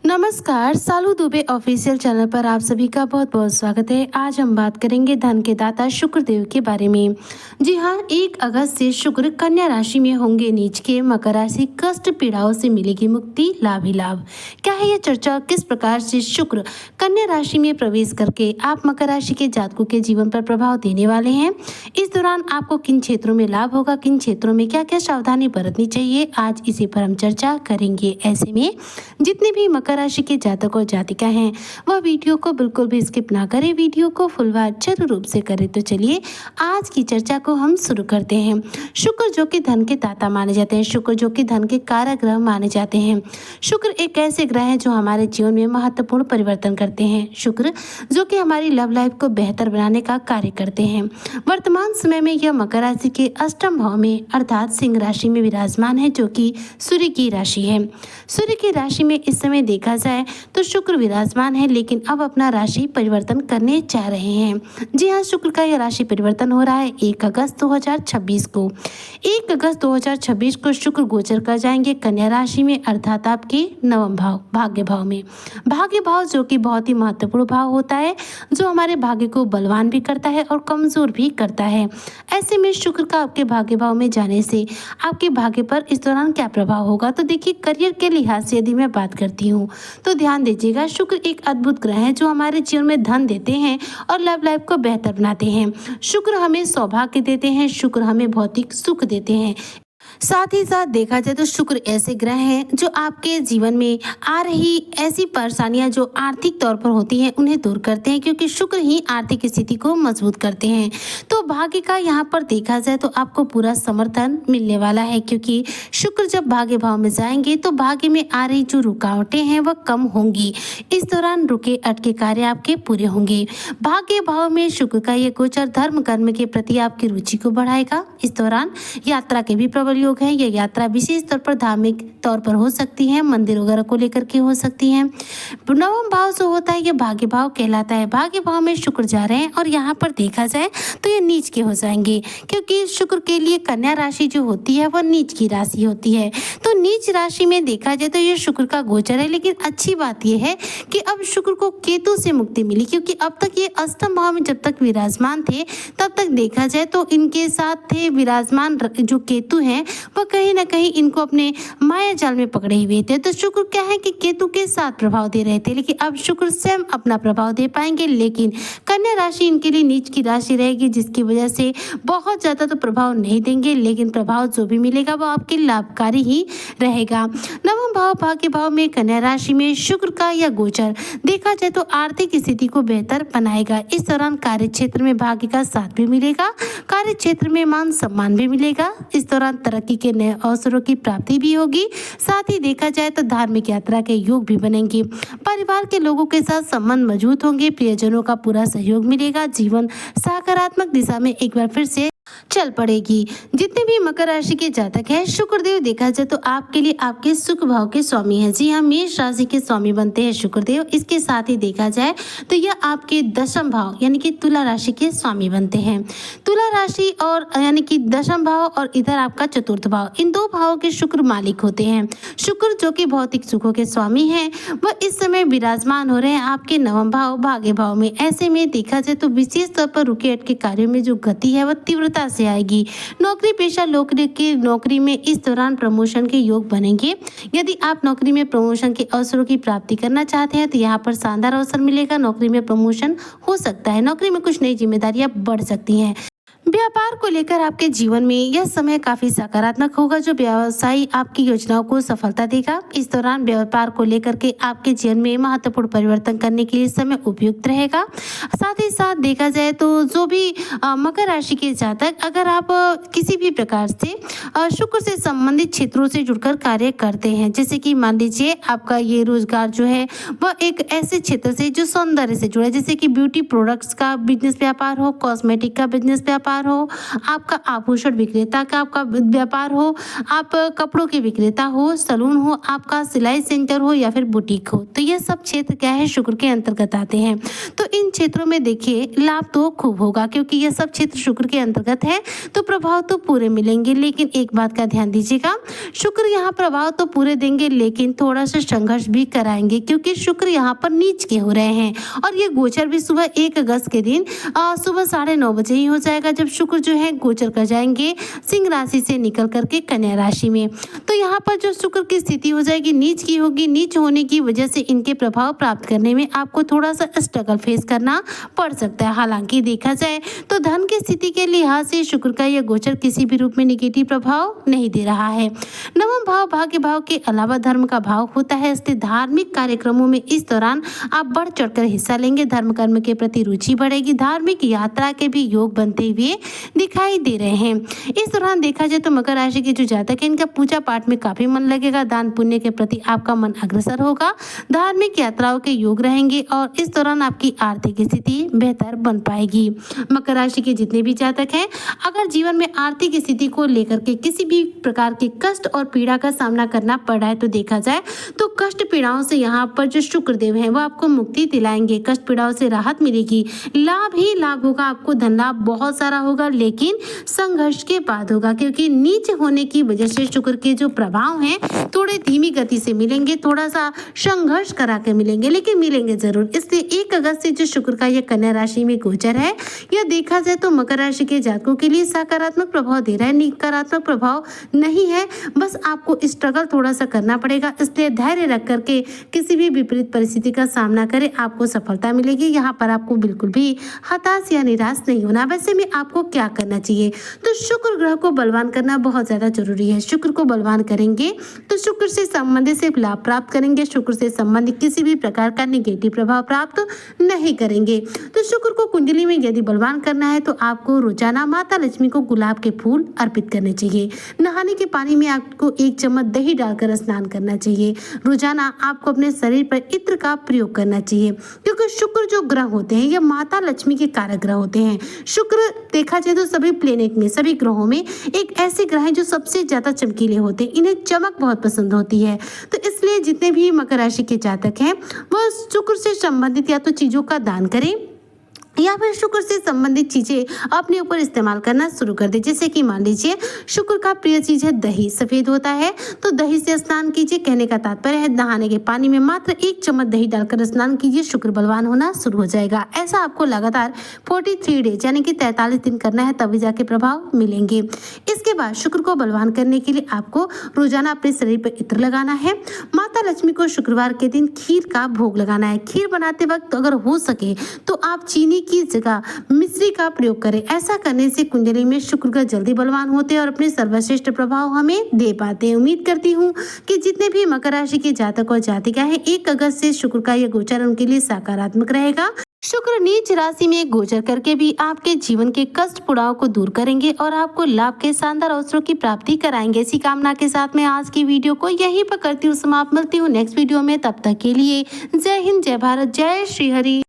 नमस्कार, सालू Dubey official channel पर आप सभी का बहुत बहुत स्वागत है। आज हम बात करेंगे धन के दाता शुक्रदेव के बारे में। जी हाँ, 1 अगस्त से शुक्र कन्या राशि में होंगे नीच के। मकर राशि कष्ट पीड़ाओं से मिलेगी मुक्ति, लाभ ही लाभ। क्या है यह चर्चा? किस प्रकार से शुक्र कन्या राशि में प्रवेश करके आप मकर राशि के जातकों के जीवन पर प्रभाव देने वाले हैं? इस दौरान आपको किन क्षेत्रों में लाभ होगा, किन क्षेत्रों में क्या क्या सावधानी बरतनी चाहिए, आज इसी पर हम चर्चा करेंगे। ऐसे में जितने भी मकर राशि के जातक और जातिका हैं वह वीडियो को बिल्कुल भी स्किप ना करें, वीडियो को फुल वॉच जरूर रूप से करें। तो चलिए आज की चर्चा को हम शुरू करते हैं। शुक्र जो कि धन के दाता माने जाते हैं, शुक्र जो कि धन के कारक ग्रह माने जाते हैं। शुक्र एक ऐसे ग्रह हैं जो हमारे जीवन में महत्वपूर्ण परिवर्तन करते हैं। शुक्र जो कि हमारी लव लाइफ को बेहतर बनाने का कार्य करते हैं। वर्तमान समय में यह मकर राशि के अष्टम भाव में अर्थात सिंह राशि में विराजमान है, जो कि सूर्य की राशि है। सूर्य की राशि में इस समय देखा जाए तो शुक्र विराजमान है, लेकिन अब अपना राशि परिवर्तन करने जा रहे हैं। जी हाँ, शुक्र का यह राशि परिवर्तन हो रहा है 1 अगस्त 2026 को। 1 अगस्त 2026 को शुक्र गोचर कर जाएंगे कन्या राशि में, अर्थात आपके नवम भाव भाग्य भाव में। भाग्य भाव जो कि बहुत ही महत्वपूर्ण भाव होता है, जो हमारे भाग्य को बलवान भी करता है और कमजोर भी करता है। ऐसे में शुक्र का आपके भाग्य भाव में जाने से आपके भाग्य पर इस दौरान क्या प्रभाव होगा? तो देखिए, करियर के लिहाज से यदि मैं बात करती हूँ तो ध्यान दीजिएगा, शुक्र एक अद्भुत ग्रह है जो हमारे जीवन में धन देते हैं और लव लाइफ को बेहतर बनाते हैं। शुक्र हमें सौभाग्य देते हैं, शुक्र हमें भौतिक सुख देते हैं। साथ ही साथ देखा जाए तो शुक्र ऐसे ग्रह हैं जो आपके जीवन में आ रही ऐसी परेशानियां जो आर्थिक तौर पर होती हैं उन्हें दूर करते हैं, क्योंकि शुक्र ही आर्थिक स्थिति को मजबूत करते हैं। तो भाग्य का यहाँ पर देखा जाए तो आपको पूरा समर्थन मिलने वाला है, क्योंकि शुक्र जब भाग्य भाव में जाएंगे तो भाग्य में आ रही जो रुकावटें हैं वह कम होंगी। इस दौरान रुके अटके कार्य आपके पूरे होंगे। भाग्य भाव में शुक्र का ये गोचर धर्म कर्म के प्रति आपकी रुचि को बढ़ाएगा। इस दौरान यात्रा के भी प्रबल योग है। यह यात्रा विशेष तौर पर धार्मिक तौर पर हो सकती है, मंदिर वगैरह को लेकर के हो सकती है। नवम भाव जो होता है यह भाग्य भाव कहलाता है। भाग्य भाव में शुक्र जा रहे हैं और यहाँ पर देखा जाए तो ये नीच के हो जाएंगे, क्योंकि शुक्र के लिए कन्या राशि जो होती है वह नीच की राशि होती है। तो नीच राशि में देखा जाए तो ये शुक्र का गोचर है, लेकिन अच्छी बात यह है कि अब शुक्र को केतु से मुक्ति मिली, क्योंकि अब तक ये अष्टम भाव में जब तक विराजमान थे तब तक देखा जाए तो इनके साथ थे विराजमान जो केतु हैं वह कहीं ना कहीं इनको अपने माया जाल में पकड़े हुए थे। तो शुक्र क्या है कि केतु के साथ प्रभाव दे रहे थे, लेकिन अब शुक्र स्वयं अपना प्रभाव दे पाएंगे। लेकिन कन्या राशि इनके लिए नीच की राशि रहेगी, जिसकी वजह से बहुत ज्यादा तो प्रभाव नहीं देंगे, लेकिन प्रभाव जो भी मिलेगा वो आपके लाभकारी ही रहेगा। नवम भाव भाग्य भाव में कन्या राशि में शुक्र का यह गोचर देखा जाए तो आर्थिक स्थिति को बेहतर बनाएगा। इस दौरान कार्य क्षेत्र में भाग्य का साथ भी मिलेगा, कार्य क्षेत्र में मान सम्मान भी मिलेगा। इस दौरान तरक्की के नए अवसरों की प्राप्ति भी होगी। साथ ही देखा जाए तो धार्मिक यात्रा के योग भी बनेंगे। परिवार के लोगों के साथ संबंध मजबूत होंगे, प्रियजनों का पूरा सहयोग मिलेगा। जीवन सकारात्मक दिशा में एक बार फिर से चल पड़ेगी। जितने भी मकर राशि के जातक हैं, शुक्रदेव देखा जाए तो आपके लिए आपके सुख भाव के स्वामी हैं। जी हाँ, मेष राशि के स्वामी बनते हैं शुक्रदेव। इसके साथ ही देखा जाए तो यह आपके दशम भाव यानी कि तुला राशि के स्वामी बनते हैं। तुला राशि और यानी कि दशम भाव और इधर आपका चतुर्थ भाव, इन 2 भावों के शुक्र मालिक होते हैं। शुक्र जो कि भौतिक सुखों के स्वामी हैं वह इस समय विराजमान हो रहे हैं आपके नवम भाव भाग्य भाव में। ऐसे में देखा जाए तो विशेष तौर पर रुके अटके कार्यों में जो गति है वह तीव्रता से आएगी। नौकरी पेशा लोग की नौकरी में इस दौरान प्रमोशन के योग बनेंगे। यदि आप नौकरी में प्रमोशन के अवसरों की प्राप्ति करना चाहते हैं तो यहाँ पर शानदार अवसर मिलेगा। नौकरी में प्रमोशन हो सकता है, नौकरी में कुछ नई जिम्मेदारियां बढ़ सकती हैं। व्यापार को लेकर आपके जीवन में यह समय काफी सकारात्मक होगा, जो व्यवसायी आपकी योजनाओं को सफलता देगा। इस दौरान व्यापार को लेकर के आपके जीवन में महत्वपूर्ण परिवर्तन करने के लिए समय उपयुक्त रहेगा। साथ ही साथ देखा जाए तो जो भी मकर राशि के जातक, अगर आप किसी भी प्रकार से शुक्र से संबंधित क्षेत्रों से जुड़कर कार्य करते हैं, जैसे कि मान लीजिए आपका ये रोजगार जो है वह एक ऐसे क्षेत्र से जो सौंदर्य से जुड़ा है, जैसे कि ब्यूटी प्रोडक्ट्स का बिजनेस व्यापार हो, कॉस्मेटिक का बिजनेस व्यापार व्यापार हो, आपका आभूषण विक्रेता का आपका व्यापार हो, आप कपड़ों के विक्रेता हो, सलून हो, आपका सिलाई सेंटर हो या फिर बुटीक हो, तो ये सब क्षेत्र क्या है, शुक्र के अंतर्गत आते हैं। तो इन क्षेत्रों में देखिए लाभ तो खूब होगा, क्योंकि ये सब क्षेत्र शुक्र के अंतर्गत है, तो प्रभाव तो पूरे मिलेंगे। लेकिन एक बात का ध्यान दीजिएगा, शुक्र यहाँ प्रभाव तो पूरे देंगे लेकिन थोड़ा सा संघर्ष भी कराएंगे, क्योंकि शुक्र यहाँ पर नीच के हो रहे हैं और ये गोचर भी सुबह 1 अगस्त के दिन सुबह 9:30 बजे ही हो जाएगा, जब शुक्र जो है गोचर कर जाएंगे सिंह राशि से निकल करके कन्या राशि में। तो यहाँ पर जो शुक्र की स्थिति हो जाएगी नीच की होगी। नीच होने की वजह से इनके प्रभाव प्राप्त करने में आपको थोड़ा सा स्ट्रगल फेस करना पड़ सकता है। हालांकि देखा जाए तो धन की स्थिति के लिहाज से शुक्र का यह गोचर किसी भी रूप में निगेटिव प्रभाव नहीं दे रहा है। नवम भाव भाग्य भाव के अलावा धर्म का भाव होता है, इसलिए धार्मिक कार्यक्रमों में इस दौरान आप बढ़ चढ़कर हिस्सा लेंगे। धर्म कर्म के प्रति रुचि बढ़ेगी। धार्मिक यात्रा के भी योग बनते हुए दिखाई दे रहे हैं। इस दौरान देखा जाए तो मकर राशि के जो जातक है इनका पूजा पाठ में काफी मन लगेगा। दान पुण्य के प्रति आपका मन अग्रसर होगा। धार्मिक यात्राओं के योग रहेंगे और इस दौरान आपकी आर्थिक स्थिति बेहतर बन पाएगी। मकर राशि के जितने भी जातक हैं, अगर जीवन में आर्थिक स्थिति को लेकर के किसी भी प्रकार के कष्ट और पीड़ा का सामना करना पड़ रहा है, तो देखा जाए तो कष्ट पीड़ाओं से यहाँ पर जो शुक्रदेव हैं वो आपको मुक्ति दिलाएंगे। कष्ट पीड़ाओं से राहत मिलेगी। लाभ ही लाभ होगा, आपको धन लाभ बहुत सारा होगा, लेकिन संघर्ष के बाद होगा, क्योंकि नीच होने की वजह से शुक्र के जो प्रभाव हैं थोड़े धीमी गति से मिलेंगे, थोड़ा सा संघर्ष करा के मिलेंगे, लेकिन मिलेंगे जरूर। इसलिए 1 अगस्त से जो शुक्र का यह कन्या राशि में गोचर है, यह देखा जाए तो मकर राशि के जातकों के लिए सकारात्मक प्रभाव दे रहा है, नकारात्मक प्रभाव नहीं है। बस आपको स्ट्रगल थोड़ा सा करना पड़ेगा, इसलिए धैर्य रख करके किसी भी विपरीत परिस्थिति का सामना करें, आपको सफलता मिलेगी। यहाँ पर आपको बिल्कुल भी हताश या निराश नहीं होना। वैसे में आपको क्या करना चाहिए, तो शुक्र ग्रह को बलवान करना बहुत ज्यादा जरूरी है। शुक्र को बलवान करेंगे तो शुक्र से संबंधित सिर्फ लाभ प्राप्त करेंगे, शुक्र से संबंधित किसी भी प्रकार का नेगेटिव प्रभाव प्राप्त नहीं करेंगे। तो शुक्र को कुंडली में यदि बलवान करना है तो आपको रोजाना माता लक्ष्मी को गुलाब के फूल अर्पित करने चाहिए। नहाने के पानी में आपको 1 चम्मच दही डालकर स्नान करना चाहिए। रोजाना आपको अपने शरीर पर इत्र का प्रयोग करना चाहिए, क्योंकि शुक्र जो ग्रह होते हैं ये माता लक्ष्मी के कारक ग्रह होते हैं। शुक्र देखा जाए तो सभी प्लेनेट में, सभी ग्रहों में एक ऐसे ग्रह हैं जो सबसे ज्यादा चमकीले होते हैं, इन्हें चमक बहुत पसंद होती है। तो इसलिए जितने भी मकर राशि के जातक हैं वह शुक्र से संबंधित या तो चीजों का दान करें या फिर शुक्र से संबंधित चीजें अपने ऊपर इस्तेमाल करना शुरू कर दे। जैसे कि मान लीजिए शुक्र का प्रिय चीज है दही, सफेद होता है, तो दही से स्नान कीजिए। कहने का तात्पर्य है नहाने के पानी में मात्र 1 चम्मच दही डालकर स्नान कीजिए, शुक्र बलवान होना शुरू हो जाएगा। ऐसा आपको लगातार 43 डेज यानी कि 43 दिन करना है, तभी जाके प्रभाव मिलेंगे। इसके बाद शुक्र को बलवान करने के लिए आपको रोजाना अपने शरीर पर इत्र लगाना है। माता लक्ष्मी को शुक्रवार के दिन खीर का भोग लगाना है। खीर बनाते वक्त अगर हो सके तो आप चीनी की जगह मिश्री का प्रयोग करें। ऐसा करने से कुंडली में शुक्र ग्रह जल्दी बलवान होते हैं और अपने सर्वश्रेष्ठ प्रभाव हमें दे पाते हैं। उम्मीद करती हूँ कि जितने भी मकर राशि के जातक और जातिका हैं 1 अगस्त से शुक्र का यह गोचर उनके लिए सकारात्मक रहेगा। शुक्र नीच राशि में गोचर करके भी आपके जीवन के कष्ट पुड़ाव को दूर करेंगे और आपको लाभ के शानदार अवसरों की प्राप्ति कराएंगे। इसी कामना के साथ मैं आज की वीडियो को यहीं पर करती हूँ समाप्त। मिलती हूँ नेक्स्ट वीडियो में, तब तक के लिए जय हिंद, जय भारत, जय श्री हरि।